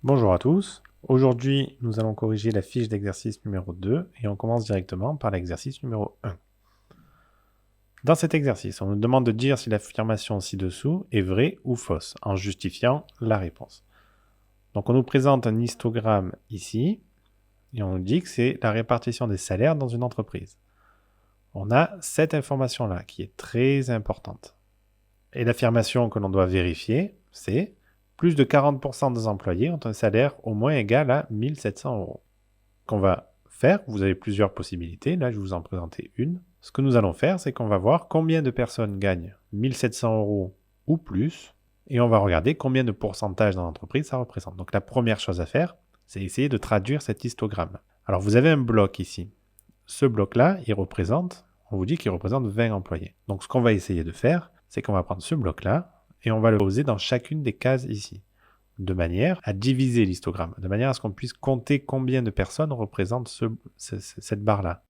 Bonjour à tous. Aujourd'hui, nous allons corriger la fiche d'exercice numéro 2 et on commence directement par l'exercice numéro 1. Dans cet exercice, on nous demande de dire si l'affirmation ci-dessous est vraie ou fausse en justifiant la réponse. Donc on nous présente un histogramme ici et on nous dit que c'est la répartition des salaires dans une entreprise. On a cette information-là qui est très importante. Et l'affirmation que l'on doit vérifier, c'est plus de 40% des employés ont un salaire au moins égal à 1 700 euros. Qu'on va faire, vous avez plusieurs possibilités, là je vais vous en présenter une. Ce que nous allons faire, c'est qu'on va voir combien de personnes gagnent 1 700 euros ou plus, et on va regarder combien de pourcentage dans l'entreprise ça représente. Donc la première chose à faire, c'est essayer de traduire cet histogramme. Alors vous avez un bloc ici. Ce bloc-là, on vous dit qu'il représente 20 employés. Donc ce qu'on va essayer de faire, c'est qu'on va prendre ce bloc-là et on va le poser dans chacune des cases ici, de manière à diviser l'histogramme, de manière à ce qu'on puisse compter combien de personnes représentent cette barre-là.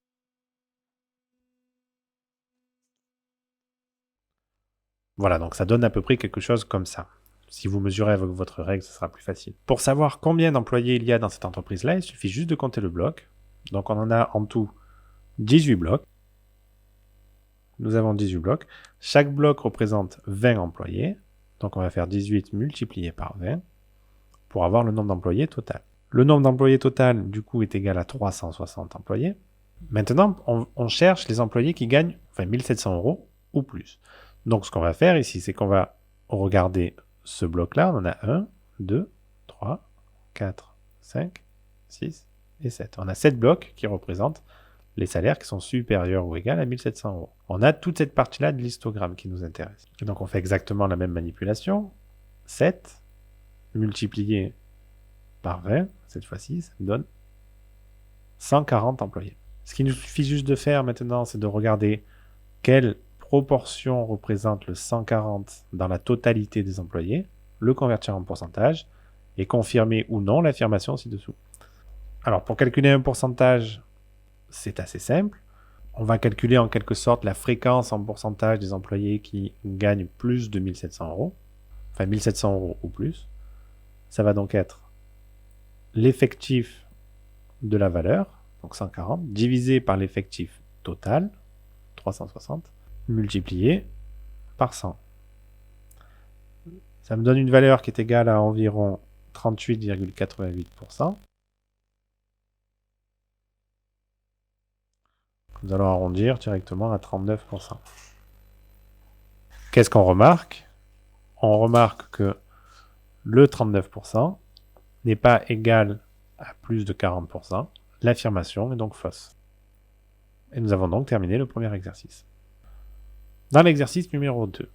Voilà, donc ça donne à peu près quelque chose comme ça. Si vous mesurez avec votre règle, ce sera plus facile. Pour savoir combien d'employés il y a dans cette entreprise-là, il suffit juste de compter le bloc. Donc on en a en tout 18 blocs. Nous avons 18 blocs. Chaque bloc représente 20 employés. Donc on va faire 18 multiplié par 20 pour avoir le nombre d'employés total. Le nombre d'employés total, du coup, est égal à 360 employés. Maintenant, on cherche les employés qui gagnent 1 700 euros ou plus. Donc ce qu'on va faire ici, c'est qu'on va regarder ce bloc-là. On en a 1, 2, 3, 4, 5, 6 et 7. On a 7 blocs qui représentent les salaires qui sont supérieurs ou égaux à 1 700 euros. On a toute cette partie-là de l'histogramme qui nous intéresse. Et donc on fait exactement la même manipulation. 7 multiplié par 20, cette fois-ci, ça me donne 140 employés. Ce qu'il nous suffit juste de faire maintenant, c'est de regarder quelle proportion représente le 140 dans la totalité des employés, le convertir en pourcentage et confirmer ou non l'affirmation ci-dessous. Alors pour calculer un pourcentage, c'est assez simple. On va calculer en quelque sorte la fréquence en pourcentage des employés qui gagnent plus de 1 700 euros, enfin 1 700 euros ou plus. Ça va donc être l'effectif de la valeur, donc 140, divisé par l'effectif total, 360, multiplié par 100. Ça me donne une valeur qui est égale à environ 38,88%. Nous allons arrondir directement à 39%. Qu'est-ce qu'on remarque? On remarque que le 39% n'est pas égal à plus de 40%. L'affirmation est donc fausse. Et nous avons donc terminé le premier exercice. Dans l'exercice numéro 2,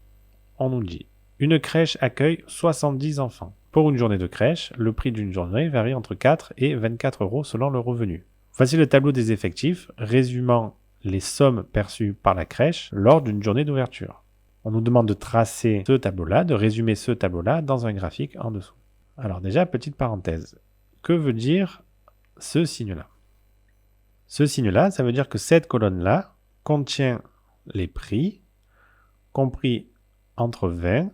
on nous dit « Une crèche accueille 70 enfants. Pour une journée de crèche, le prix d'une journée varie entre 4 et 24 euros selon le revenu. Voici le tableau des effectifs résumant les sommes perçues par la crèche lors d'une journée d'ouverture. » On nous demande de tracer ce tableau-là, de résumer ce tableau-là dans un graphique en dessous. Alors déjà, petite parenthèse. Que veut dire ce signe-là? Ce signe-là, ça veut dire que cette colonne-là contient les prix compris entre 20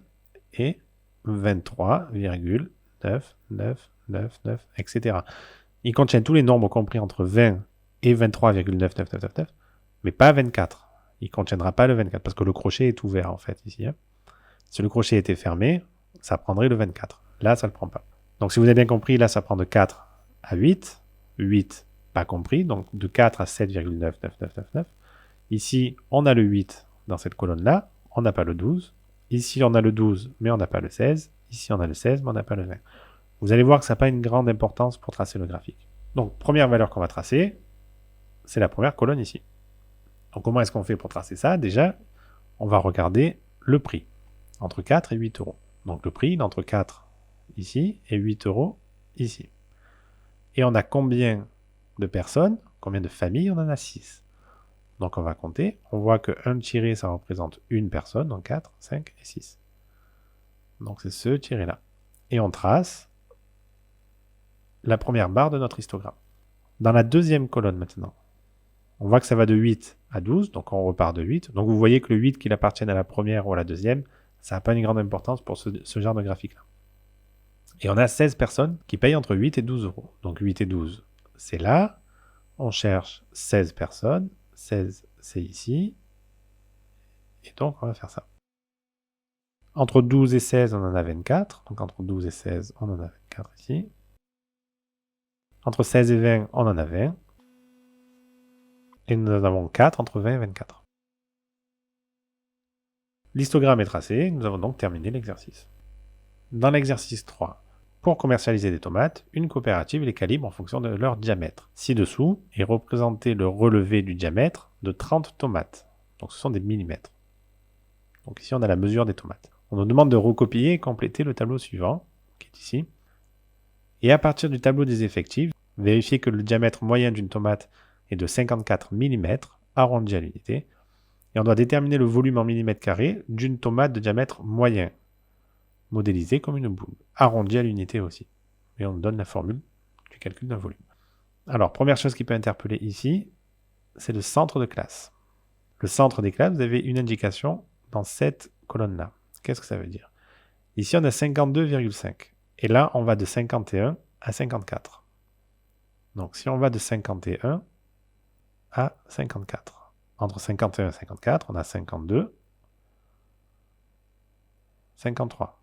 et 23,9999, etc. Il contient tous les nombres compris entre 20 et 23,99999, mais pas 24. Il ne contiendra pas le 24, parce que le crochet est ouvert, en fait, ici. Si le crochet était fermé, ça prendrait le 24. Là, ça ne le prend pas. Donc, si vous avez bien compris, là, ça prend de 4 à 8. 8, pas compris, donc de 4 à 7,99999. Ici, on a le 8 dans cette colonne-là, on n'a pas le 12. Ici, on a le 12, mais on n'a pas le 16. Ici, on a le 16, mais on n'a pas le 20. Vous allez voir que ça n'a pas une grande importance pour tracer le graphique. Donc, première valeur qu'on va tracer, c'est la première colonne ici. Donc, comment est-ce qu'on fait pour tracer ça? Déjà, on va regarder le prix, entre 4 et 8 euros. Donc, le prix, il est entre 4 ici et 8 euros ici. Et on a combien de personnes, combien de familles? On en a 6. Donc on va compter. On voit que 1 tiré, ça représente une personne, donc 4, 5 et 6. Donc c'est ce tiré-là. Et on trace la première barre de notre histogramme. Dans la deuxième colonne maintenant, on voit que ça va de 8 à 12, donc on repart de 8. Donc vous voyez que le 8 qu'il appartienne à la première ou à la deuxième, ça n'a pas une grande importance pour ce genre de graphique-là. Et on a 16 personnes qui payent entre 8 et 12 euros. Donc 8 et 12, c'est là. On cherche 16 personnes. 16, c'est ici. Et donc, on va faire ça. Entre 12 et 16, on en a 24. Donc entre 12 et 16, on en a 24 ici. Entre 16 et 20, on en a 20. Et nous en avons 4 entre 20 et 24. L'histogramme est tracé. Nous avons donc terminé l'exercice. Dans l'exercice 3, pour commercialiser des tomates, une coopérative les calibre en fonction de leur diamètre. Ci-dessous est représenté le relevé du diamètre de 30 tomates. Donc ce sont des millimètres. Donc ici, on a la mesure des tomates. On nous demande de recopier et compléter le tableau suivant, qui est ici. Et à partir du tableau des effectifs, vérifiez que le diamètre moyen d'une tomate est de 54 mm, arrondi à l'unité. Et on doit déterminer le volume en millimètres carrés d'une tomate de diamètre moyen, modélisée comme une boule, arrondi à l'unité aussi. Et on nous donne la formule du calcul d'un volume. Alors, première chose qui peut interpeller ici, c'est le centre de classe. Le centre des classes, vous avez une indication dans cette colonne-là. Qu'est-ce que ça veut dire? Ici, on a 52,5. Et là, on va de 51 à 54. Donc, si on va de 51 à 54. Entre 51 et 54, on a 52, 53.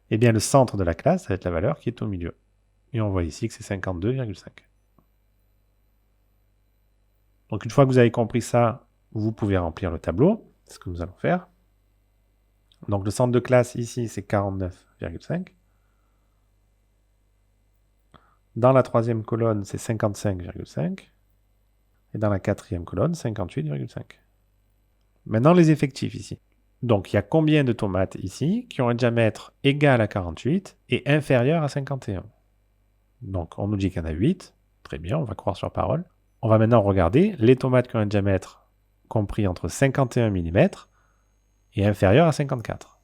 Eh bien, le centre de la classe, ça va être la valeur qui est au milieu. Et on voit ici que c'est 52,5. Donc, une fois que vous avez compris ça, vous pouvez remplir le tableau. C'est ce que nous allons faire. Donc, le centre de classe ici, c'est 49,5. Dans la troisième colonne, c'est 55,5. Et dans la quatrième colonne, 58,5. Maintenant, les effectifs ici. Donc, il y a combien de tomates ici qui ont un diamètre égal à 48 et inférieur à 51? Donc, on nous dit qu'il y en a 8. Très bien, on va croire sur parole. On va maintenant regarder les tomates qui ont un diamètre compris entre 51 mm et inférieur à 54.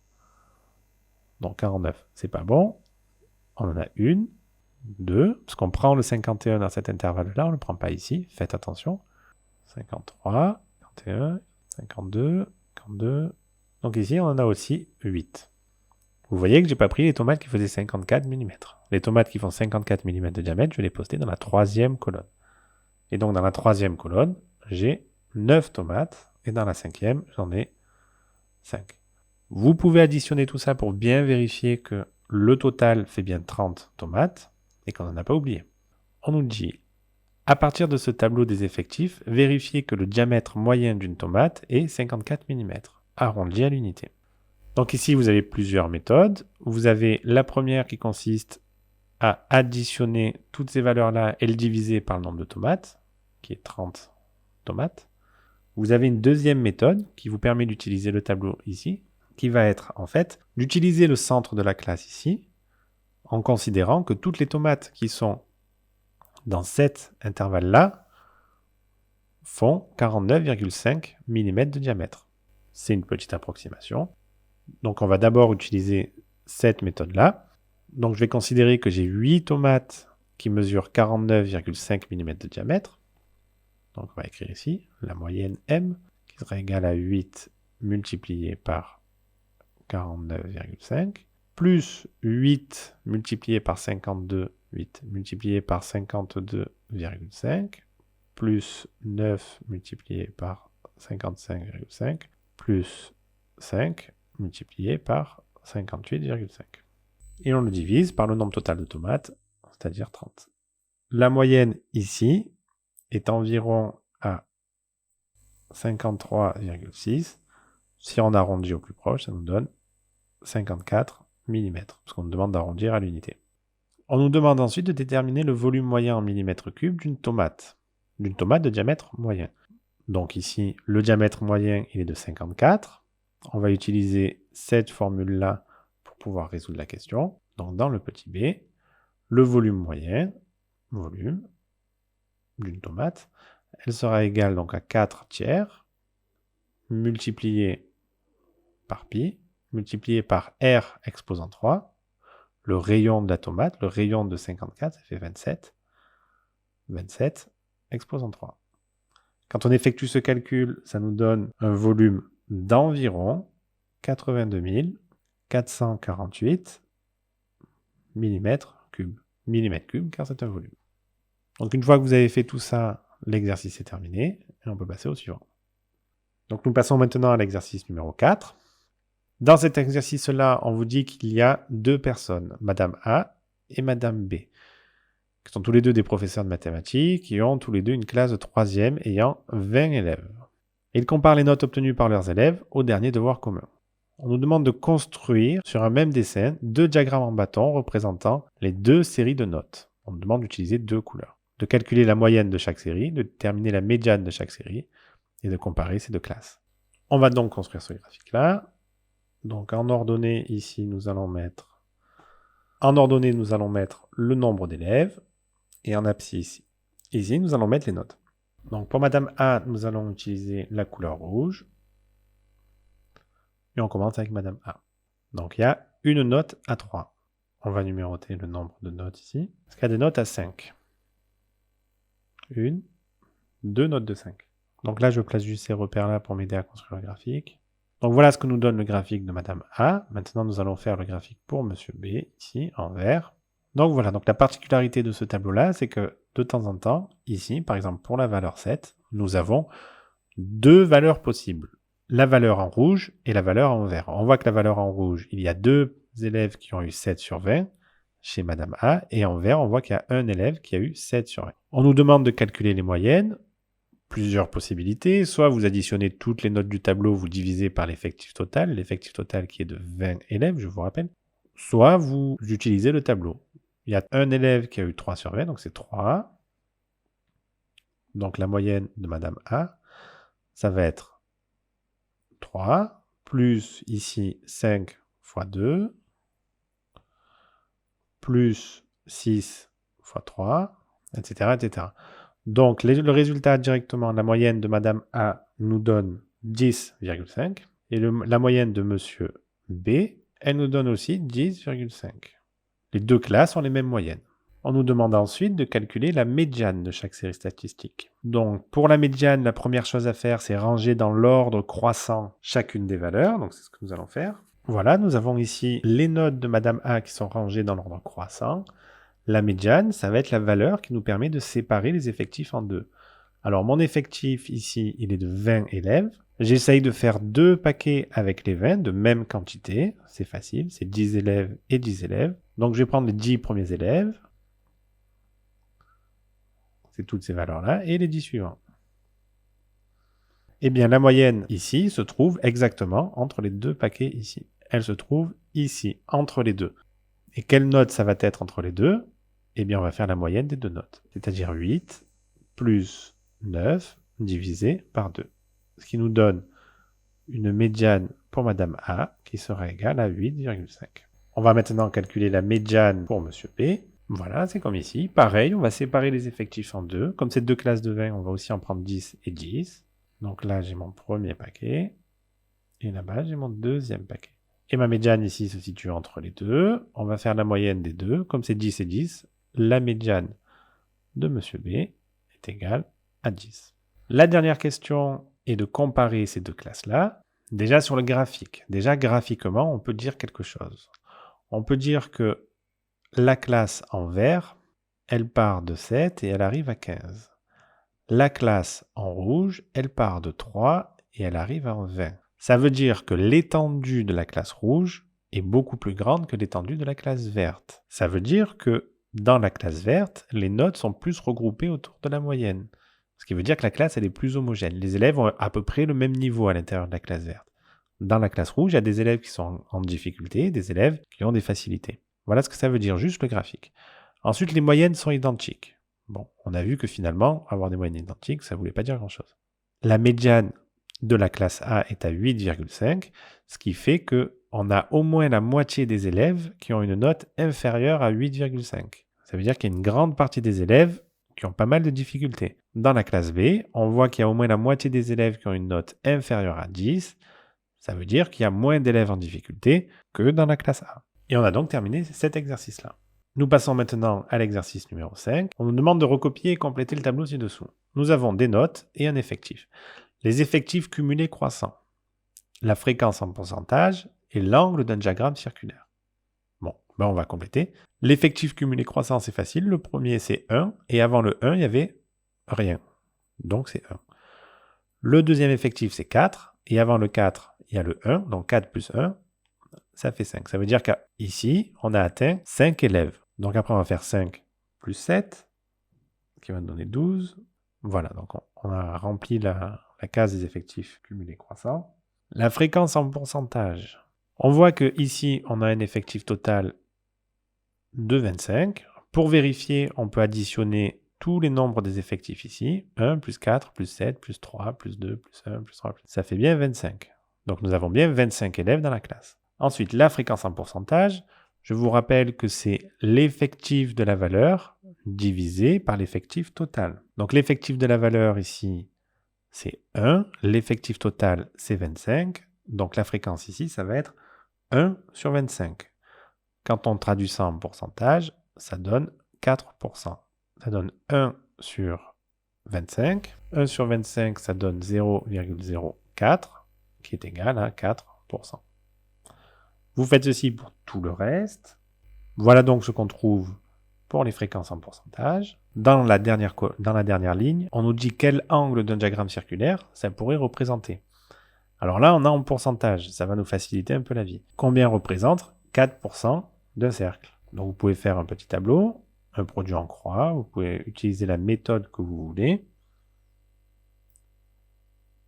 Donc, 49, c'est pas bon. On en a une, deux, parce qu'on prend le 51 dans cet intervalle-là, on ne le prend pas ici, faites attention. 53, 51, 52, 52. Donc ici, on en a aussi 8. Vous voyez que je n'ai pas pris les tomates qui faisaient 54 mm. Les tomates qui font 54 mm de diamètre, je vais les poster dans la troisième colonne. Et donc dans la troisième colonne, j'ai 9 tomates. Et dans la cinquième, j'en ai 5. Vous pouvez additionner tout ça pour bien vérifier que le total fait bien 30 tomates et qu'on n'en a pas oublié. On nous dit, à partir de ce tableau des effectifs, vérifiez que le diamètre moyen d'une tomate est 54 mm, arrondi à l'unité. Donc ici, vous avez plusieurs méthodes. Vous avez la première qui consiste à additionner toutes ces valeurs-là et le diviser par le nombre de tomates, qui est 30 tomates. Vous avez une deuxième méthode qui vous permet d'utiliser le tableau ici, qui va être en fait d'utiliser le centre de la classe ici, en considérant que toutes les tomates qui sont dans cet intervalle-là font 49,5 mm de diamètre. C'est une petite approximation. Donc on va d'abord utiliser cette méthode-là. Donc je vais considérer que j'ai 8 tomates qui mesurent 49,5 mm de diamètre. Donc on va écrire ici la moyenne M qui sera égale à 8 multiplié par 49,5 plus 8 multiplié par 52, 8 multiplié par 52,5 plus 9 multiplié par 55,5 plus 5 multiplié par 58,5. Et on le divise par le nombre total de tomates, c'est-à-dire 30. La moyenne ici est environ à 53,6. Si on arrondit au plus proche, ça nous donne 54 mm, parce qu'on nous demande d'arrondir à l'unité. On nous demande ensuite de déterminer le volume moyen en millimètres cubes d'une tomate de diamètre moyen. Donc ici, le diamètre moyen, il est de 54. On va utiliser cette formule-là pour pouvoir résoudre la question. Donc dans le petit b, le volume moyen, volume d'une tomate, elle sera égale donc à 4 tiers, multiplié par pi, multiplié par R exposant 3, le rayon de la tomate, le rayon de 54, ça fait 27. 27 exposant 3. Quand on effectue ce calcul, ça nous donne un volume d'environ 82 448 millimètres cubes. Millimètres cubes, car c'est un volume. Donc une fois que vous avez fait tout ça, l'exercice est terminé, et on peut passer au suivant. Donc nous passons maintenant à l'exercice numéro 4. Dans cet exercice-là, on vous dit qu'il y a deux personnes, Madame A et Madame B, qui sont tous les deux des professeurs de mathématiques, qui ont tous les deux une classe de 3e ayant 20 élèves. Ils comparent les notes obtenues par leurs élèves au dernier devoir commun. On nous demande de construire, sur un même dessin, deux diagrammes en bâton représentant les deux séries de notes. On nous demande d'utiliser deux couleurs, de calculer la moyenne de chaque série, de déterminer la médiane de chaque série, et de comparer ces deux classes. On va donc construire ce graphique-là. Donc en ordonnée, ici, nous allons mettre... En ordonnée, nous allons mettre le nombre d'élèves, et en abscisse, ici, nous allons mettre les notes. Donc pour Madame A, nous allons utiliser la couleur rouge. Et on commence avec Madame A. Donc il y a une note à 3. On va numéroter le nombre de notes ici. Parce qu'il y a des notes à 5. Une, deux notes de 5. Donc là, je place juste ces repères-là pour m'aider à construire le graphique. Donc voilà ce que nous donne le graphique de Madame A. Maintenant, nous allons faire le graphique pour Monsieur B, ici, en vert. Donc voilà, donc la particularité de ce tableau-là, c'est que de temps en temps, ici, par exemple pour la valeur 7, nous avons deux valeurs possibles. La valeur en rouge et la valeur en vert. On voit que la valeur en rouge, il y a deux élèves qui ont eu 7 sur 20 chez Madame A, et en vert, on voit qu'il y a un élève qui a eu 7 sur 20. On nous demande de calculer les moyennes. Plusieurs possibilités. Soit vous additionnez toutes les notes du tableau, vous divisez par l'effectif total qui est de 20 élèves, je vous rappelle. Soit vous utilisez le tableau. Il y a un élève qui a eu 3 sur 20, donc c'est 3. Donc la moyenne de Madame A, ça va être 3, plus ici 5 fois 2, plus 6 fois 3, etc. etc. Donc le résultat directement, la moyenne de Madame A nous donne 10,5, et la moyenne de Monsieur B, elle nous donne aussi 10,5. Les deux classes ont les mêmes moyennes. On nous demande ensuite de calculer la médiane de chaque série statistique. Donc pour la médiane, la première chose à faire, c'est ranger dans l'ordre croissant chacune des valeurs. Donc c'est ce que nous allons faire. Voilà, nous avons ici les notes de Madame A qui sont rangées dans l'ordre croissant. La médiane, ça va être la valeur qui nous permet de séparer les effectifs en deux. Alors mon effectif ici, il est de 20 élèves. J'essaye de faire deux paquets avec les 20 de même quantité. C'est facile, c'est 10 élèves et 10 élèves. Donc je vais prendre les 10 premiers élèves. C'est toutes ces valeurs-là, et les 10 suivants. Eh bien, la moyenne ici se trouve exactement entre les deux paquets ici. Elle se trouve ici, entre les deux. Et quelle note ça va être entre les deux? Eh bien, on va faire la moyenne des deux notes. C'est-à-dire 8 plus 9 divisé par 2. Ce qui nous donne une médiane pour Madame A qui sera égale à 8,5. On va maintenant calculer la médiane pour Monsieur B. Voilà, c'est comme ici. Pareil, on va séparer les effectifs en deux. Comme c'est deux classes de 20, on va aussi en prendre 10 et 10. Donc là, j'ai mon premier paquet. Et là-bas, j'ai mon deuxième paquet. Et ma médiane ici se situe entre les deux. On va faire la moyenne des deux. Comme c'est 10 et 10, la médiane de Monsieur B est égale à 10. La dernière question est de comparer ces deux classes-là. Déjà sur le graphique. Déjà graphiquement, on peut dire quelque chose. On peut dire que la classe en vert, elle part de 7 et elle arrive à 15. La classe en rouge, elle part de 3 et elle arrive à 20. Ça veut dire que l'étendue de la classe rouge est beaucoup plus grande que l'étendue de la classe verte. Ça veut dire que dans la classe verte, les notes sont plus regroupées autour de la moyenne. Ce qui veut dire que la classe, elle est plus homogène. Les élèves ont à peu près le même niveau à l'intérieur de la classe verte. Dans la classe rouge, il y a des élèves qui sont en difficulté et des élèves qui ont des facilités. Voilà ce que ça veut dire, juste le graphique. Ensuite, les moyennes sont identiques. Bon, on a vu que finalement, avoir des moyennes identiques, ça ne voulait pas dire grand-chose. La médiane de la classe A est à 8,5, ce qui fait qu'on a au moins la moitié des élèves qui ont une note inférieure à 8,5. Ça veut dire qu'il y a une grande partie des élèves qui ont pas mal de difficultés. Dans la classe B, on voit qu'il y a au moins la moitié des élèves qui ont une note inférieure à 10. Ça veut dire qu'il y a moins d'élèves en difficulté que dans la classe A. Et on a donc terminé cet exercice-là. Nous passons maintenant à l'exercice numéro 5. On nous demande de recopier et compléter le tableau ci-dessous. Nous avons des notes et un effectif. Les effectifs cumulés croissants, la fréquence en pourcentage et l'angle d'un diagramme circulaire. Bon, Ben, on va compléter. L'effectif cumulé croissant, c'est facile. Le premier, c'est 1. Et avant le 1, il n'y avait rien. Donc, c'est 1. Le deuxième effectif, c'est 4. Et avant le 4, il y a le 1. Donc, 4 plus 1, ça fait 5. Ça veut dire qu'ici, on a atteint 5 élèves. Donc, après, on va faire 5 plus 7, qui va nous donner 12. Voilà, donc on a rempli la case des effectifs cumulés croissants. La fréquence en pourcentage. On voit que ici, on a un effectif total de 25. Pour vérifier, on peut additionner tous les nombres des effectifs ici. 1, plus 4, plus 7, plus 3, plus 2, plus 1, plus 3. Ça fait bien 25. Donc nous avons bien 25 élèves dans la classe. Ensuite, la fréquence en pourcentage. Je vous rappelle que c'est l'effectif de la valeur divisé par l'effectif total. Donc l'effectif de la valeur ici, c'est 1. L'effectif total, c'est 25. Donc la fréquence ici, ça va être 1 sur 25. Quand on traduit ça en pourcentage, ça donne 4%. Ça donne 1 sur 25. 1 sur 25, ça donne 0,04, qui est égal à 4%. Vous faites ceci pour tout le reste. Voilà donc ce qu'on trouve pour les fréquences en pourcentage. Dans la dernière ligne, on nous dit quel angle d'un diagramme circulaire ça pourrait représenter. Alors là, on a en pourcentage. Ça va nous faciliter un peu la vie. Combien représente 4% d'un cercle? Donc vous pouvez faire un petit tableau, un produit en croix. Vous pouvez utiliser la méthode que vous voulez.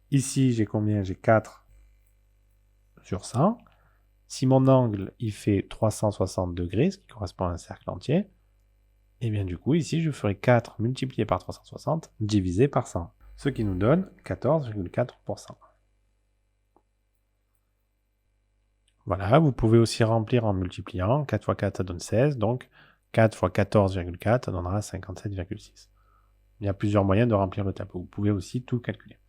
Ici, j'ai combien? J'ai 4 sur 100. Si mon angle, il fait 360 degrés, ce qui correspond à un cercle entier, et bien du coup, ici, je ferai 4 multiplié par 360 divisé par 100, ce qui nous donne 14,4%. Voilà, vous pouvez aussi remplir en multipliant. 4 fois 4, ça donne 16, donc 4 fois 14,4, ça donnera 57,6. Il y a plusieurs moyens de remplir le tableau. Vous pouvez aussi tout calculer.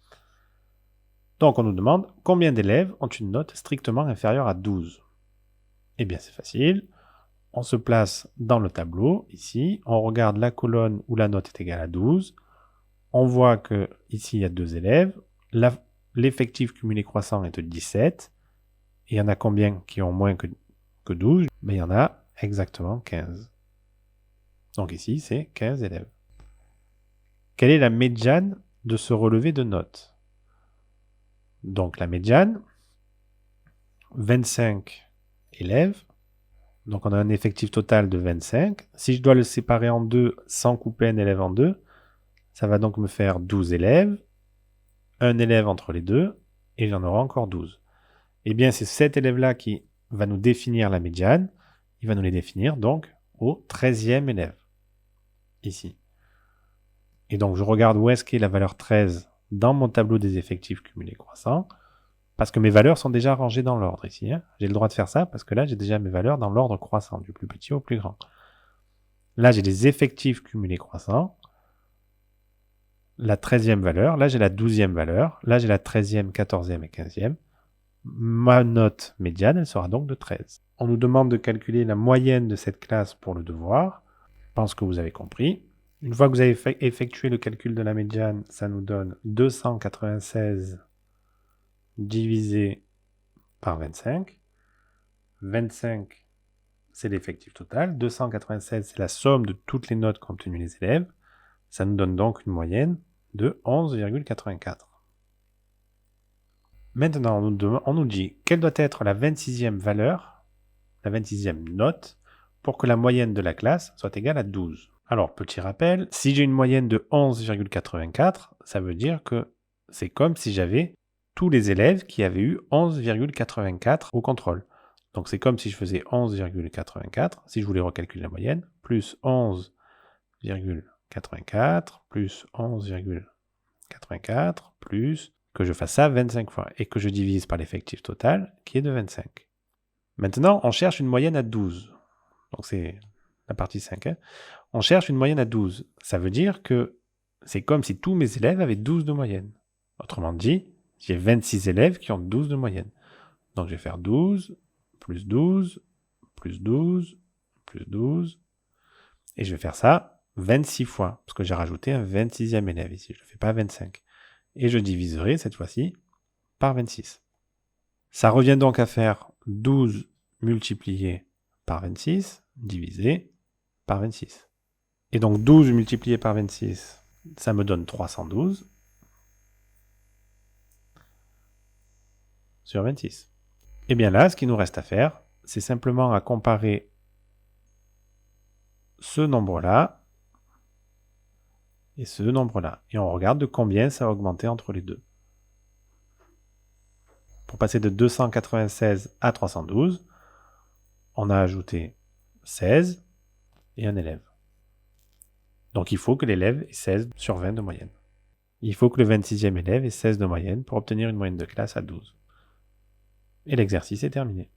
Donc on nous demande combien d'élèves ont une note strictement inférieure à 12. Eh bien c'est facile. On se place dans le tableau, ici. On regarde la colonne où la note est égale à 12. On voit que ici il y a 2 élèves. L'effectif cumulé croissant est de 17. Et il y en a combien qui ont moins que 12? Mais il y en a exactement 15. Donc ici, c'est 15 élèves. Quelle est la médiane de ce relevé de notes? Donc la médiane, 25 élèves. Donc on a un effectif total de 25. Si je dois le séparer en deux sans couper un élève en deux, ça va donc me faire 12 élèves, un élève entre les deux, et j'en aurai encore 12. Eh bien, c'est cet élève-là qui va nous définir la médiane. Il va nous les définir donc au 13e élève, ici. Et donc, je regarde où est-ce qu'est la valeur 13 dans mon tableau des effectifs cumulés croissants, parce que mes valeurs sont déjà rangées dans l'ordre ici. J'ai le droit de faire ça parce que là, j'ai déjà mes valeurs dans l'ordre croissant, du plus petit au plus grand. Là, j'ai les effectifs cumulés croissants, la 13e valeur, là j'ai la 12e valeur, là j'ai la 13e, 14e et 15e. Ma note médiane, elle sera donc de 13. On nous demande de calculer la moyenne de cette classe pour le devoir. Je pense que vous avez compris. Une fois que vous avez effectué le calcul de la médiane, ça nous donne 296 divisé par 25. 25, c'est l'effectif total. 296, c'est la somme de toutes les notes qu'ont obtenues les élèves. Ça nous donne donc une moyenne de 11,84. Maintenant, on nous dit quelle doit être la 26e valeur, la 26e note, pour que la moyenne de la classe soit égale à 12. Alors, petit rappel, si j'ai une moyenne de 11,84, ça veut dire que c'est comme si j'avais tous les élèves qui avaient eu 11,84 au contrôle. Donc c'est comme si je faisais 11,84, si je voulais recalculer la moyenne, plus 11,84, plus 11,84, plus que je fasse ça 25 fois et que je divise par l'effectif total qui est de 25. Maintenant, on cherche une moyenne à 12. Donc c'est la partie 5. On cherche une moyenne à 12. Ça veut dire que c'est comme si tous mes élèves avaient 12 de moyenne. Autrement dit, j'ai 26 élèves qui ont 12 de moyenne. Donc je vais faire 12, plus 12, plus 12, plus 12. Et je vais faire ça 26 fois, parce que j'ai rajouté un 26e élève ici. Je ne le fais pas 25. Et je diviserai cette fois-ci par 26. Ça revient donc à faire 12 multiplié par 26 divisé par 26. Et donc 12 multiplié par 26, ça me donne 312 sur 26. Et bien là, ce qu'il nous reste à faire, c'est simplement à comparer ce nombre-là et ce nombre-là. Et on regarde de combien ça a augmenté entre les deux. Pour passer de 296 à 312, on a ajouté 16 et un élève. Donc il faut que l'élève ait 16 sur 20 de moyenne. Il faut que le 26e élève ait 16 de moyenne pour obtenir une moyenne de classe à 12. Et l'exercice est terminé.